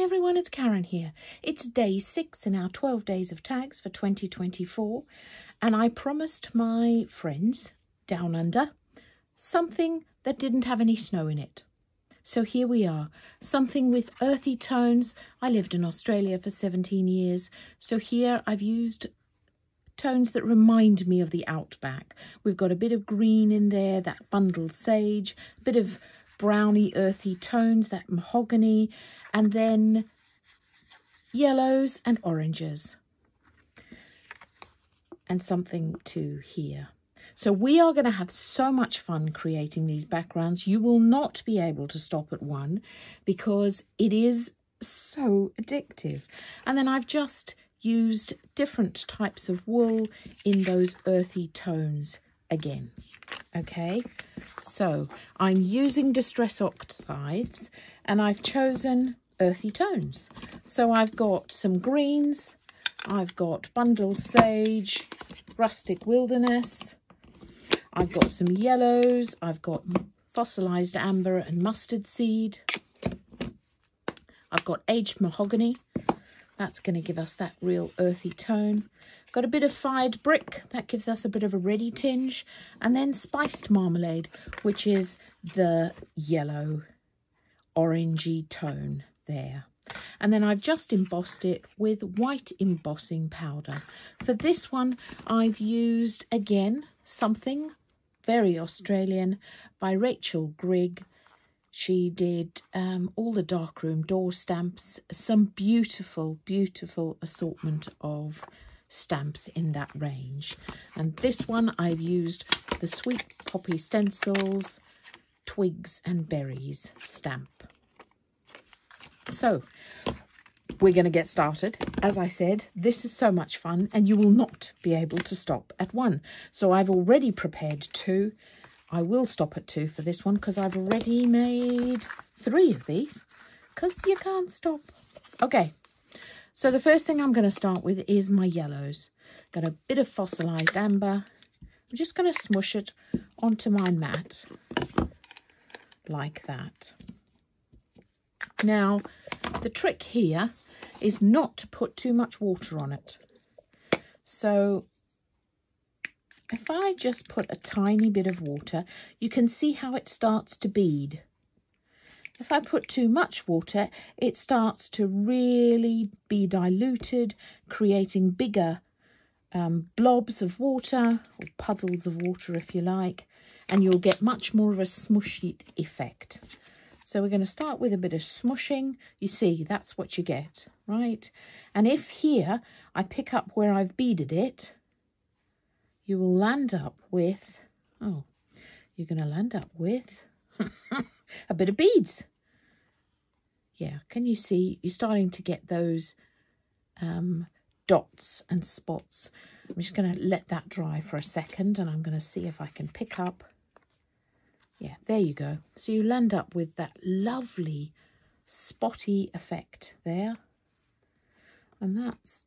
everyone, it's Karen here. It's day 6 in our 12 days of tags for 2024, and I promised my friends down under something that didn't have any snow in it. So here we are, something with earthy tones. I lived in Australia for 17 years, so here I've used tones that remind me of the outback. We've got a bit of green in there, that bundled sage, a bit of browny earthy tones, that mahogany, and then yellows and oranges, and something too here. So we are going to have so much fun creating these backgrounds. You will not be able to stop at one because it is so addictive. And then I've just used different types of wool in those earthy tones again. Okay, so I'm using Distress Oxides and I've chosen earthy tones. So I've got some greens, I've got bundle sage, rustic wilderness, I've got some yellows, I've got fossilized amber and mustard seed, I've got aged mahogany. That's going to give us that real earthy tone. Got a bit of fired brick. That gives us a bit of a reddy tinge. And then spiced marmalade, which is the yellow orangey tone there. And then I've just embossed it with white embossing powder. For this one, I've used, again, something very Australian by Rachel Grigg. She did all the darkroom door stamps, some beautiful, beautiful assortment of stamps in that range. And this one I've used the Sweet Poppy Stencils, Twigs and Berries stamp. So we're going to get started. As I said, this is so much fun and you will not be able to stop at one. So I've already prepared 2. I will stop at 2 for this one because I've already made 3 of these because you can't stop. Okay, so the first thing I'm going to start with is my yellows. Got a bit of fossilized amber. I'm just going to smush it onto my mat like that. Now, the trick here is not to put too much water on it. So if I just put a tiny bit of water, you can see how it starts to bead. If I put too much water, it starts to really be diluted, creating bigger blobs of water, or puddles of water if you like, and you'll get much more of a smushy effect. So we're going to start with a bit of smushing. You see, that's what you get, right? And if here I pick up where I've beaded it, you will land up with, you're going to land up with a bit of beads. Yeah, can you see? You're starting to get those dots and spots. I'm just going to let that dry for a second and I'm going to see if I can pick up. Yeah, there you go. So you land up with that lovely spotty effect there. And that's,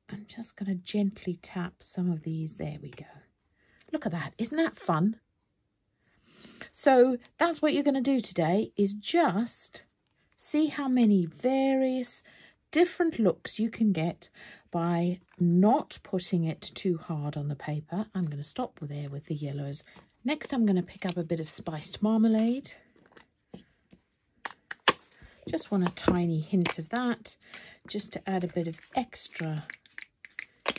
I'm just going to gently tap some of these. There we go. Look at that. Isn't that fun? So that's what you're going to do today, is just see how many various different looks you can get by not putting it too hard on the paper. I'm going to stop there with the yellows. Next, I'm going to pick up a bit of spiced marmalade. Just want a tiny hint of that, just to add a bit of extra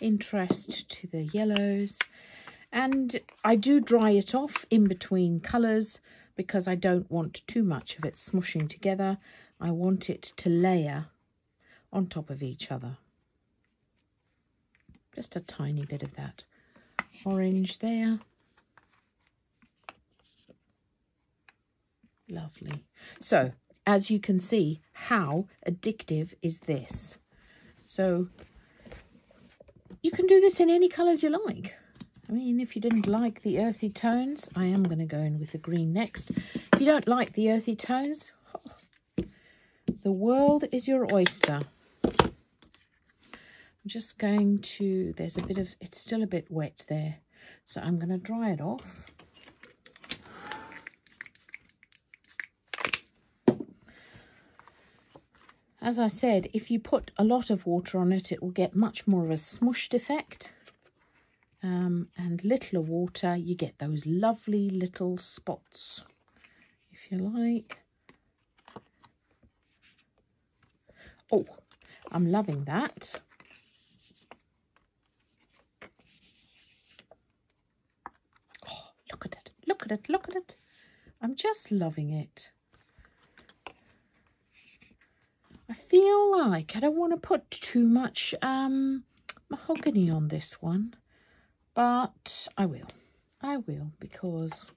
interest to the yellows. And I do dry it off in between colours because I don't want too much of it smushing together. I want it to layer on top of each other. Just a tiny bit of that orange there. Lovely. So as you can see, how addictive is this? So you can do this in any colours you like. I mean, if you didn't like the earthy tones, I am going to go in with the green next. If you don't like the earthy tones, the world is your oyster. I'm just going to, there's a bit of, it's still a bit wet there, so I'm going to dry it off. As I said, if you put a lot of water on it, it will get much more of a smushed effect. And littler water, you get those lovely little spots, if you like. Oh, I'm loving that. Oh, look at it, look at it, look at it. I'm just loving it. I feel like I don't want to put too much mahogany on this one, but I will, because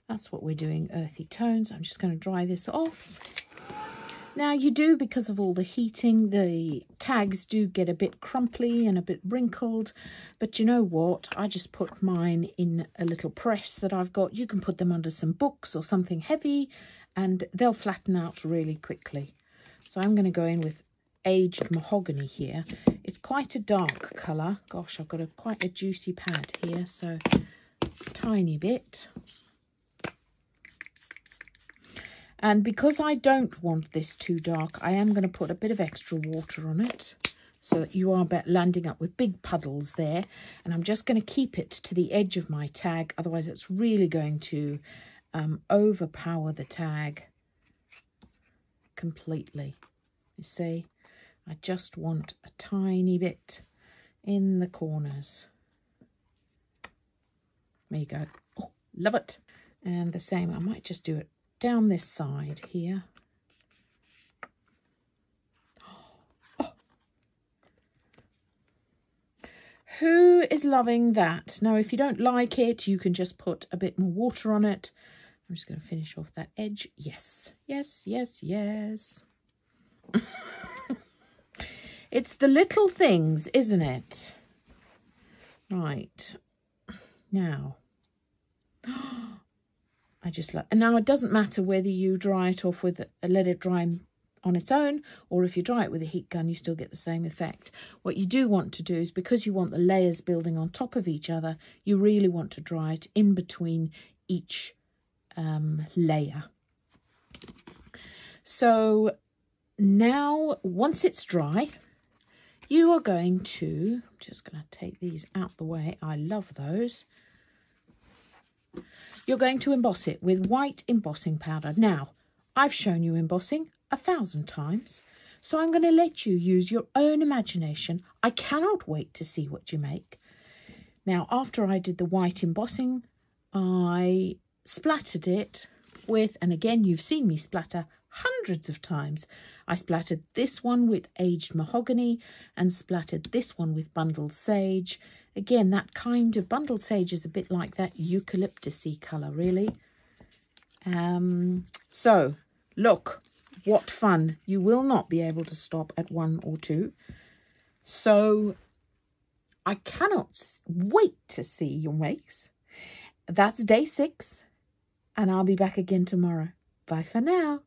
that's what we're doing, earthy tones. I'm just going to dry this off. Now you do, because of all the heating, the tags do get a bit crumply and a bit wrinkled, but you know what? I just put mine in a little press that I've got. You can put them under some books or something heavy and they'll flatten out really quickly. So I'm going to go in with aged mahogany here. It's quite a dark colour. Gosh, I've got quite a juicy pad here, so a tiny bit. And because I don't want this too dark, I am going to put a bit of extra water on it so that you are landing up with big puddles there. And I'm just going to keep it to the edge of my tag, otherwise it's really going to overpower the tag completely. You see, I just want a tiny bit in the corners. There you go. Oh, love it. And the same, I might just do it down this side here. Oh. Who is loving that? Now, if you don't like it, you can just put a bit more water on it. I'm just going to finish off that edge. Yes, yes, yes, yes. It's the little things, isn't it? Right. Now, I just like, and now it doesn't matter whether you dry it off with, let it dry on its own, or if you dry it with a heat gun, you still get the same effect. What you do want to do is, because you want the layers building on top of each other, you really want to dry it in between each layer. So now, once it's dry, you are going to, I'm just going to take these out the way. I love those. You're going to emboss it with white embossing powder. Now, I've shown you embossing 1,000 times, so I'm going to let you use your own imagination. I cannot wait to see what you make. Now, after I did the white embossing, I splattered it with, and again, you've seen me splatter hundreds of times. I splattered this one with aged mahogany and splattered this one with bundled sage. Again, that kind of bundled sage is a bit like that eucalyptus-y colour, really. So, look, what fun. You will not be able to stop at 1 or 2. So, I cannot wait to see your makes. That's day 6, and I'll be back again tomorrow. Bye for now.